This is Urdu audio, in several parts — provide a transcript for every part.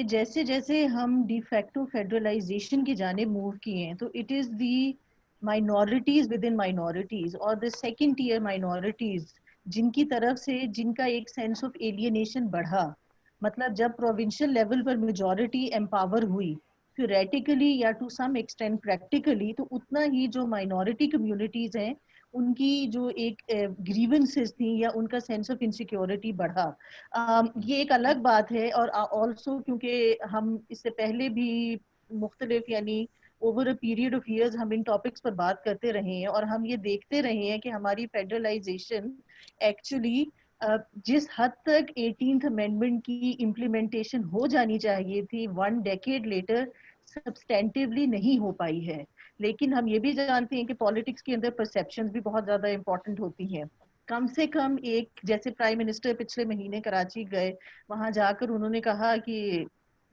جیسے جیسے ہم ڈی فیکٹو فیڈرلائزیشن کی جانب موو کیے ہیں تو it is the minorities with in minorities اور دا سیکنڈ ٹیئر مائنورٹیز جن کی طرف سے جن کا ایک سینس آف ایلینیشن بڑھا. مطلب جب پروونشل لیول پر میجورٹی امپاور ہوئی تھیوریٹیکلی یا ٹو سم ایکسٹینٹ پریکٹیکلی, تو اتنا ہی جو مائنورٹی کمیونٹیز ہیں ان کی جو ایک گریونسز تھیں یا ان کا سینس آف انسیکیورٹی بڑھا. یہ ایک الگ بات ہے. اور آلسو کیونکہ ہم اس سے پہلے بھی مختلف یعنی over a period of years ہم ان ٹاپکس پر بات کرتے رہے ہیں اور ہم یہ دیکھتے رہے ہیں کہ ہماری فیڈرلائزیشن ایکچولی جس حد تک 18th امینڈمنٹ کی امپلیمنٹیشن ہو جانی چاہیے تھی 1 decade لیٹر سبسٹینٹیولی نہیں ہو پائی ہے. لیکن ہم یہ بھی جانتے ہیں کہ پالیٹکس کے اندر پرسیپشنز بھی بہت زیادہ امپورٹنٹ ہوتی ہیں. کم سے کم ایک جیسے پرائم منسٹر پچھلے مہینے کراچی گئے, وہاں جا کر انہوں نے کہا کہ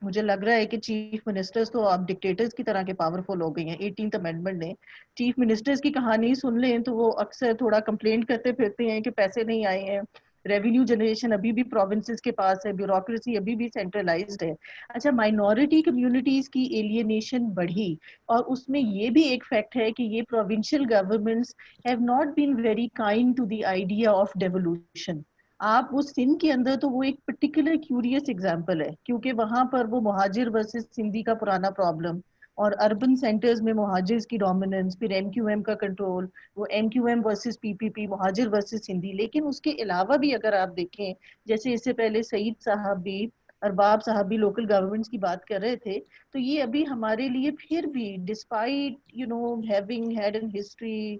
مجھے لگ رہا ہے کہ چیف منسٹرز تو اب ڈکٹیٹرز کی طرح کے پاورفل ہو گئی ہیں 18th امینڈمنٹ نے. چیف منسٹرز کی کہانی سن لیں تو وہ اکثر تھوڑا کمپلینٹ کرتے پھرتے ہیں کہ پیسے نہیں آئے ہیں, ریونیو جنریشن ابھی بھی پروونسز کے پاس ہے, بیوروکریسی ابھی بھی سینٹرلائزڈ ہے. اچھا, مائنورٹی کمیونٹیز کی ایلینیشن بڑھی اور اس میں یہ بھی ایک فیکٹ ہے کہ یہ provincial governments have not been very kind to the idea of devolution. آپ وہ سندھ کے اندر تو وہ ایک پرٹیکولر کیوریس ایگزامپل ہے کیونکہ وہاں پر وہ مہاجر ورسز سندھی کا پرانا پرابلم اور اربن سینٹرز میں مہاجرز کی ڈومیننس, پھر ایم کیو ایم کا کنٹرول, وہ ایم کیو ایم ورسز پی پی پی, مہاجر ورسز سندھی. لیکن اس کے علاوہ بھی اگر آپ دیکھیں جیسے اس سے پہلے سعید صاحب بھی, ارباب صاحب بھی لوکل گورنمنٹس کی بات کر رہے تھے, تو یہ ابھی ہمارے لیے پھر بھی despite having had in history,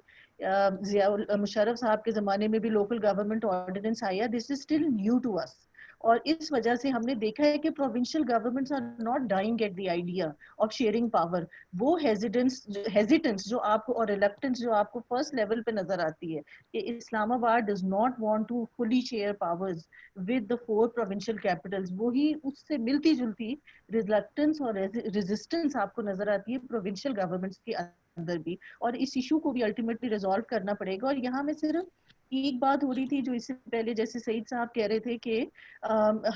Musharraf صاحب کے زمانے میں بھی لوکل گورنمنٹ آرڈیننس آیا, this is still new to us. اور اس وجہ سے ہم نے دیکھا ہے کہ provincial governments are not dying at the idea of sharing power. وہ ہیزیٹنس جو آپ کو اور ریلکٹنس جو آپ کو فرسٹ لیول پہ نظر آتی ہے کہ Islamabad does not want to fully share powers with the 4 provincial capitals, وہی اس سے ملتی جلتی ریلکٹنس اور ریزسٹنس آپ کو نظر آتی ہے پروونشل گورنمنٹس کے اندر بھی. اور اس ایشو کو بھی الٹیمیٹلی ریزالو کرنا پڑے گا. اور یہاں میں صرف ایک بات ہو رہی تھی جو اس سے پہلے جیسے سعید صاحب کہہ رہے تھے کہ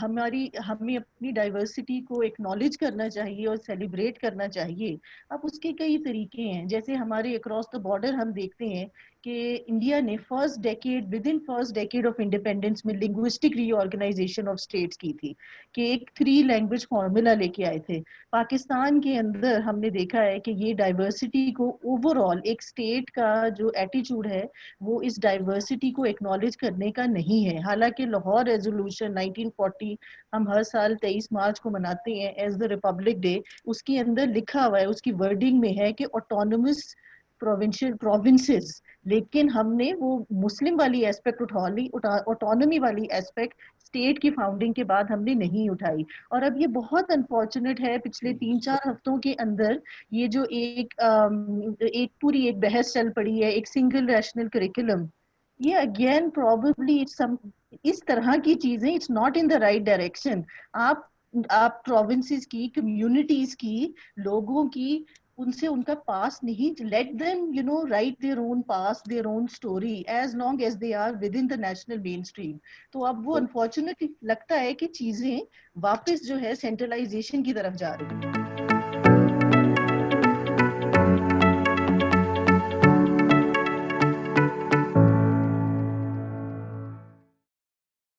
ہمیں اپنی ڈائیورسٹی کو ایکنالج کرنا چاہیے اور سیلیبریٹ کرنا چاہیے. اب اس کے کئی طریقے ہیں. جیسے ہمارے اکراس دا بارڈر ہم دیکھتے ہیں کہ انڈیا نے فرسٹ ڈیکیڈ آف انڈیپینڈنس میں linguistic reorganization of states کی تھی کہ ایک 3 لینگویج فارمولا لے کے آئے تھے. پاکستان کے اندر ہم نے دیکھا ہے کہ یہ ڈائیورسٹی کو اوور آل ایک اسٹیٹ کا جو ایٹیچیوڈ ہے وہ اس ڈائیورسٹی کو ایکنالج کرنے کا نہیں ہے. حالانکہ لاہور ریزولوشن 1940 ہم ہر سال 23 مارچ کو مناتے ہیں ایز دا ریپبلک ڈے, اس کے اندر لکھا ہوا ہے, اس کی ورڈنگ میں ہے کہ آٹونومس پروونسز, لیکن ہم نے وہ مسلم والی ایسپیکٹ اٹھا لی, آٹونومی والی ایسپیکٹ اسٹیٹ کی فاؤنڈنگ کے بعد ہم نے نہیں اٹھائی. اور اب یہ بہت انفارچونیٹ ہے, پچھلے 3-4 ہفتوں کے اندر یہ جو ایک پوری ایک بحث چل پڑی ہے ایک سنگل ریشنل کریکولم, یہ اگین پروبیبلی اس طرح کی چیزیں it's not in the right direction. آپ پروونسز کی, کمیونٹیز کی, لوگوں کی, ان سے ان کا پاس نہیں, let them write their own past, their own story as long as they are within the national mainstream. تو اب وہ انفارچونیٹلی لگتا ہے کہ چیزیں واپس جو ہے سینٹرلائزیشن کی طرف جا رہی ہیں.